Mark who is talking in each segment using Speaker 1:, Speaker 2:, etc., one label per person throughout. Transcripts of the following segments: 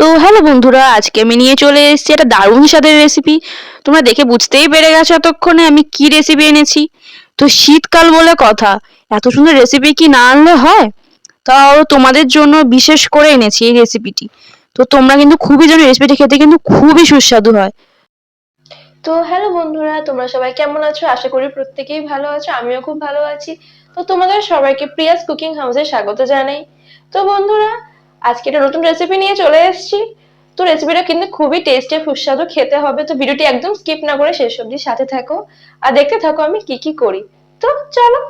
Speaker 1: তো হ্যালো বন্ধুরা, আজকে আমি নিয়ে চলে এসেছি একটা দারুণ স্বাদের রেসিপি। তোমরা দেখে বুঝতেই পেরে গেছো এতক্ষণে আমি কি রেসিপি এনেছি। তো শীতকাল বলে কথা, এত সুন্দর রেসিপি কি না আনলে হয়? তাও তোমাদের জন্য বিশেষ করে এনেছি এই রেসিপিটি। তো তোমরা কিন্তু খুবই জানো রেসিপিটি খেতে কিন্তু খুবই সুস্বাদু হয়।
Speaker 2: তো হ্যালো বন্ধুরা, তোমরা সবাই কেমন আছো? আশা করি প্রত্যেকেই ভালো আছো, আমিও খুব ভালো আছি। তো তোমাদের সবাইকে প্রিয়াস কুকিং হাউসে স্বাগত জানাই। তো বন্ধুরা, আজকে একটা নতুন রেসিপি নিয়ে চলে এসেছি। তো রেসিপিটা কিন্তু খুবই টেস্টি সুস্বাদু খেতে হবে, তো ভিডিওটি একদম স্কিপ না করে শেষ অবধি সাথে থাকো আর দেখতে থাকো আমি কি কি করি। তো চলো।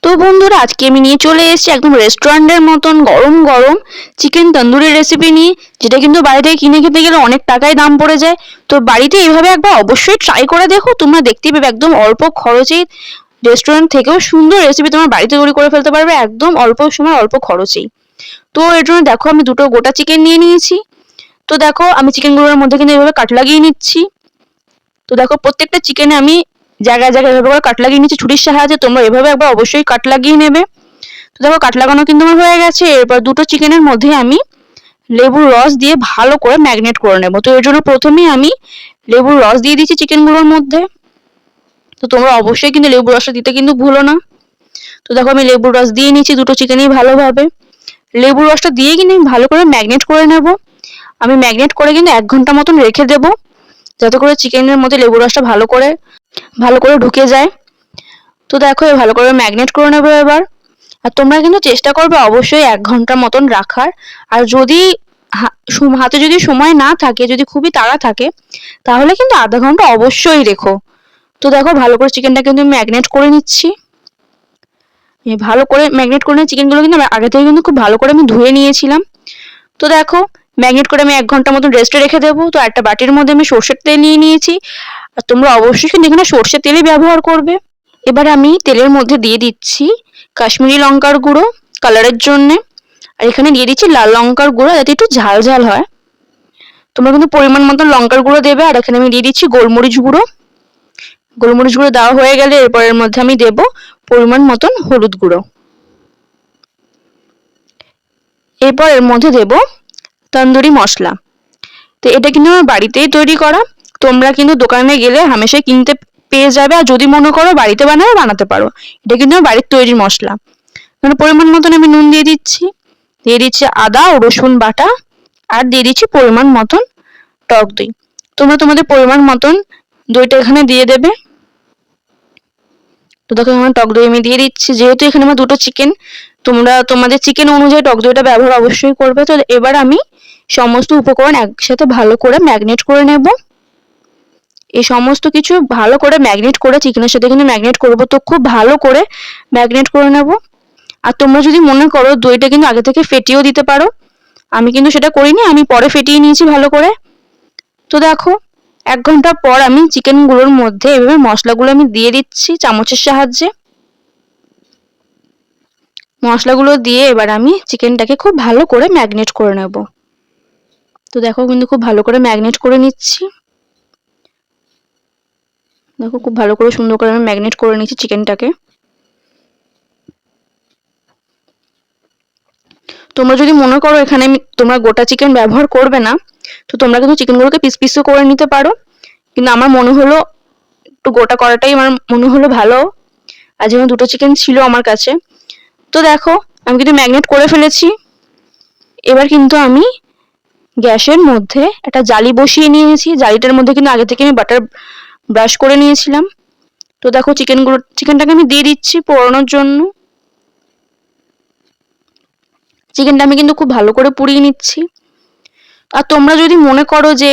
Speaker 1: তো বন্ধুরা, আজকে আমি নিয়ে চলে এসেছি একদম রেস্টুরেন্টের মতন গরম গরম চিকেন তন্দুরি রেসিপি নিয়ে, যেটা কিন্তু বাইরে থেকে কিনে খেতে গেলে অনেক টাকায় দাম পড়ে যায়। তো বাড়িতে এইভাবে একবার অবশ্যই ট্রাই করে দেখো, তোমরা দেখতেই পাবে একদম অল্প খরচেই রেস্টুরেন্ট থেকেও সুন্দর রেসিপি তোমার বাড়িতে তৈরি করে ফেলতে পারবে একদম অল্প সময় অল্প খরচেই। তো এর জন্য দেখো আমি দুটো গোটা চিকেন নিয়ে নিয়েছি। তো দেখো আমি চিকেনগুলোর মধ্যে কিন্তু এভাবে কাট লাগিয়ে নিচ্ছি। তো দেখো প্রত্যেকটা চিকেনে আমি জায়গায় জায়গায় এভাবে করে কাট লাগিয়ে নিচ্ছি ছুরির সাহায্যে, তোমরা এভাবে একবার অবশ্যই কাট লাগিয়ে নেবে। তো দেখো কাট লাগানো কিন্তু আমার হয়ে গেছে। এরপর দুটো চিকেনের মধ্যে আমি লেবুর রস দিয়ে ভালো করে ম্যারিনেট করে নেবো। তো এর জন্য প্রথমেই আমি লেবুর রস দিয়ে দিচ্ছি চিকেনগুলোর মধ্যে। তো তোমরা অবশ্যই কিন্তু লেবুর রসটা দিতে কিন্তু ভুলো না। তো দেখো আমি লেবুর রস দিয়ে নিচ্ছি দুটো চিকেনেই ভালোভাবে। লেবুর রসটা দিয়ে কিন্তু আমি ভালো করে ম্যারিনেট করে নেব। আমি ম্যারিনেট করে কিন্তু 1 ঘন্টা মতন রেখে দেবো, যাতে করে চিকেনের মধ্যে লেবুর রসটা ভালো করে ঢুকে যায়। তো দেখো ভালো করে ম্যারিনেট করে নেবো এবার। আর তোমরা কিন্তু চেষ্টা করবে অবশ্যই 1 ঘন্টা মতন রাখার। আর যদি হাতে যদি সময় না থাকে, যদি খুবই তাড়া থাকে, তাহলে কিন্তু আধা ঘন্টা অবশ্যই রেখো। তো দেখো ভালো করে চিকেনটা কিন্তু আমি ম্যারিনেট করে নিচ্ছি। ভালো করে ম্যারিনেট করে নিয়ে চিকেনগুলো কিন্তু আগে থেকে কিন্তু খুব ভালো করে আমি ধুয়ে নিয়েছিলাম। তো দেখো ম্যারিনেট করে আমি 1 ঘন্টা মতন রেস্টে রেখে দেবো। তো একটা বাটির মধ্যে আমি সর্ষের তেল নিয়ে নিয়েছি। আর তোমরা অবশ্যই কিন্তু এখানে সর্ষের তেলই ব্যবহার করবে। এবার আমি তেলের মধ্যে দিয়ে দিচ্ছি কাশ্মীরি লঙ্কার গুঁড়ো কালারের জন্য। আর এখানে দিয়ে দিচ্ছি লাল লঙ্কার গুঁড়ো, যাতে একটু ঝাল ঝাল হয়। তোমরা কিন্তু পরিমাণ মতন লঙ্কার গুঁড়ো দেবে। আর এখানে আমি দিয়ে দিচ্ছি গোলমরিচ গুঁড়ো। গোলমরিচ গুঁড়ো দেওয়া হয়ে গেলে এরপর এর মধ্যে আমি দেবো পরিমাণ মতন হলুদ গুঁড়ো। এরপর এর মধ্যে দেবো তন্দুরি মশলা। তো এটা কিন্তু আমার বাড়িতেই তৈরি করা। তোমরা কিন্তু দোকানে গেলে হামেশাই কিনতে পেয়ে যাবে। আর যদি মনে করো বাড়িতে বানাতে পারো। এটা কিন্তু আমার বাড়ির তৈরি মশলা। মানে পরিমাণ মতন আমি নুন দিয়ে দিচ্ছি, দিয়ে দিচ্ছি আদা ও রসুন বাটা, আর দিয়ে দিচ্ছি পরিমাণ মতন টক দই। তোমরা তোমাদের পরিমাণ মতন দইটা এখানে দিয়ে দেবে। তো দেখো আমার টক দই আমি দিয়ে দিচ্ছি। যেহেতু এখানে আমার দুটো চিকেন, তোমরা তোমাদের চিকেন অনুযায়ী টক দইটা ব্যবহার অবশ্যই করবে। তো এবার আমি সমস্ত উপকরণ একসাথে ভালো করে ম্যারিনেট করে নেব। এই সমস্ত কিছু ভালো করে ম্যারিনেট করে চিকেনের সাথে কিন্তু ম্যারিনেট করবো। তো খুব ভালো করে ম্যারিনেট করে নেব। আর তোমরা যদি মনে করো দইটা কিন্তু আগে থেকে ফেটিয়েও দিতে পারো। আমি কিন্তু সেটা করিনি, আমি পরে ফেটিয়ে নিয়েছি ভালো করে। তো দেখো 1 ঘন্টা পর আমি চিকেনগুলোর মধ্যে এভাবে মশলাগুলো আমি দিয়ে দিচ্ছি চামচের সাহায্যে। মশলাগুলো দিয়ে এবার আমি চিকেনটাকে খুব ভালো করে ম্যারিনেট করে নেব। তো দেখো কিন্তু খুব ভালো করে ম্যারিনেট করে নিচ্ছি। দেখো খুব ভালো করে সুন্দর করে আমি ম্যারিনেট করে নিচ্ছি চিকেনটাকে। তোমরা যদি মনে করো এখানে তোমরা গোটা চিকেন ব্যবহার করবে না, তো তোমরা কিন্তু চিকেনগুলোকে পিস পিসও করে নিতে পারো। কিন্তু আমার মনে হলো একটু গোটা করাটাই আমার মনে হলো ভালো। আর যেমন দুটো চিকেন ছিল আমার কাছে। তো দেখো আমি কিন্তু ম্যারিনেট করে ফেলেছি। এবার কিন্তু আমি গ্যাসের মধ্যে একটা জালি বসিয়ে নিয়েছি। জালিটার মধ্যে কিন্তু আগে থেকে আমি বাটার ব্রাশ করে নিয়েছিলাম। তো দেখো চিকেনটাকে আমি দিয়ে দিচ্ছি পোড়ানোর জন্য। চিকেনটা আমি কিন্তু খুব ভালো করে পুড়িয়ে নিচ্ছি। আর তোমরা যদি মনে করো যে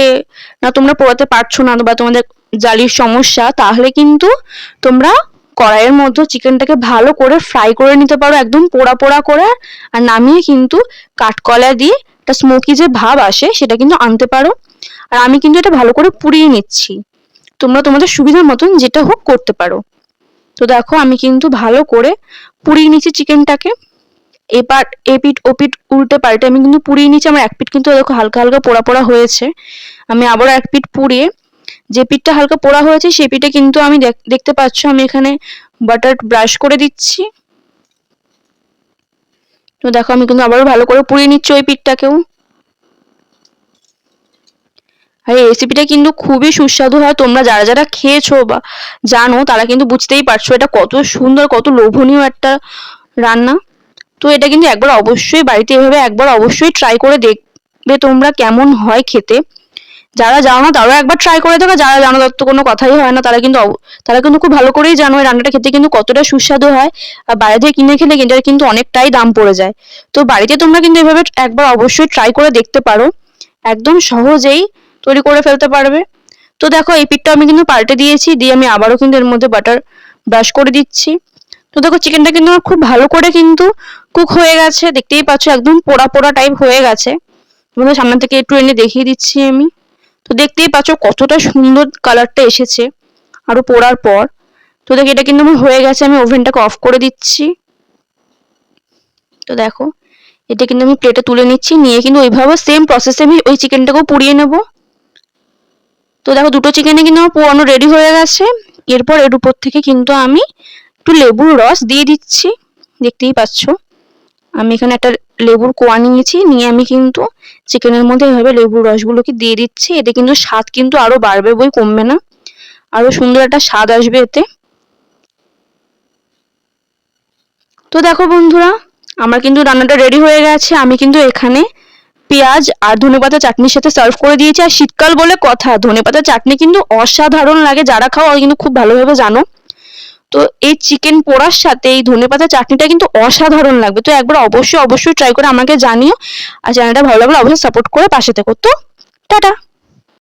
Speaker 1: না তোমরা পোড়াতে পারছো না বা তোমাদের জালির সমস্যা, তাহলে কিন্তু তোমরা কড়াইয়ের মধ্যে চিকেনটাকে ভালো করে ফ্রাই করে নিতে পারো একদম পোড়া পোড়া করে। আর নামিয়ে কিন্তু কাঠকলা দিয়ে একটা স্মোকি যে ভাব আসে সেটা কিন্তু আনতে পারো। আর আমি কিন্তু এটা ভালো করে পুড়িয়ে নিচ্ছি। তোমরা তোমাদের সুবিধার মতন যেটা হোক করতে পারো। তো দেখো আমি কিন্তু ভালো করে পুড়িয়ে নিচ্ছি চিকেনটাকে। এবার এপিঠ ওপিঠ উল্টে পাল্টে আমি কিন্তু পুড়িয়ে নিচ্ছি। আমার এক পিঠ কিন্তু দেখো হালকা হালকা পোড়া পোড়া হয়েছে। আমি আবারও এক পিঠ পুড়িয়ে যে পিঠটা হালকা পোড়া হয়েছে সেই পিঠে কিন্তু আমি দেখতে পাচ্ছ আমি এখানে বাটার ব্রাশ করে দিচ্ছি। তো দেখো আমি কিন্তু আবারও ভালো করে পুড়িয়ে নিচ্ছি ওই পিঠটাকেও। আর এই রেসিপিটা কিন্তু খুবই সুস্বাদু হয়। তোমরা যারা যারা খেয়েছো বা জানো তারা কিন্তু বুঝতেই পারছো এটা কত সুন্দর, কত লোভনীয় একটা রান্না। তো এটা কিন্তু একবার অবশ্যই বাড়িতে এভাবে একবার অবশ্যই ট্রাই করে দেখবে তোমরা কেমন হয় খেতে। যারা জানো না তারাও একবার ট্রাই করে দেখো, যারা জানো তার তো কোনো কথাই হয় না, তারা কিন্তু খুব ভালো করেই জানো এই রান্নাটা খেতে কিন্তু কতটা সুস্বাদু হয়। আর বাইরে থেকে কিনে খেলে কিন্তু এর কিন্তু অনেকটাই দাম পড়ে যায়। তো বাড়িতে তোমরা কিন্তু এভাবে একবার অবশ্যই ট্রাই করে দেখতে পারো, একদম সহজেই তৈরি করে ফেলতে পারবে। তো দেখো এই পিঠটা আমি কিন্তু পাল্টে দিয়েছি, দিয়ে আমি আবারও কিন্তু এর মধ্যে বাটার ব্রাশ করে দিচ্ছি। তো দেখো চিকেনটা কিন্তু আমার খুব ভালো করে কিন্তু কুক হয়ে গেছে, দেখতেই পাচ্ছ একদম পোড়া পোড়া টাইপ হয়ে গেছে। তোমাদের সামনে থেকে একটু এনে দেখিয়ে দিচ্ছি আমি। তো দেখতেই পাচ্ছ কতটা সুন্দর কালারটা এসেছে আরো পোড়ার পর। তো দেখো এটা কিন্তু আমার হয়ে গেছে, আমি ওভেনটাকে অফ করে দিচ্ছি। তো দেখো এটা কিন্তু আমি প্লেটে তুলে নিচ্ছি, নিয়ে কিন্তু ওইভাবে সেম প্রসেসে আমি ওই চিকেনটাকেও পুড়িয়ে নেব। তো দেখো দুটো চিকেনে কিন্তু আমার পোড়ানো রেডি হয়ে গেছে। এরপর এর উপর থেকে কিন্তু আমি একটু লেবুর রস দিয়ে দিচ্ছি। দেখতেই পাচ্ছ আমি এখানে একটা লেবুর কোয়া নিয়েছি, নিয়ে আমি কিন্তু চিকেনের মধ্যে এভাবে লেবুর রসগুলোকে দিয়ে দিচ্ছি। এতে কিন্তু স্বাদ কিন্তু আরো বাড়বে, বই কমবে না, আরো সুন্দর একটা স্বাদ আসবে এতে। তো দেখো বন্ধুরা আমার কিন্তু রান্নাটা রেডি হয়ে গেছে। আমি কিন্তু এখানে পেঁয়াজ আর ধনেপাতা চাটনির সাথে সার্ভ করে দিয়েছি। আর শীতকাল বলে কথা, ধনেপাতা চাটনি কিন্তু অসাধারণ লাগে, যারা খাও কিন্তু খুব ভালোভাবে জানো। তো এই চিকেন পোড়ার সাথে এই ধনেপাতা চাটনিটা কিন্তু অসাধারণ লাগবে। তো একবার অবশ্যই অবশ্যই ট্রাই করে আমাকে জানিও। আর চ্যানেলটা ভালো লাগলে অবশ্যই সাপোর্ট করে পাশে থেকো। তো টাটা।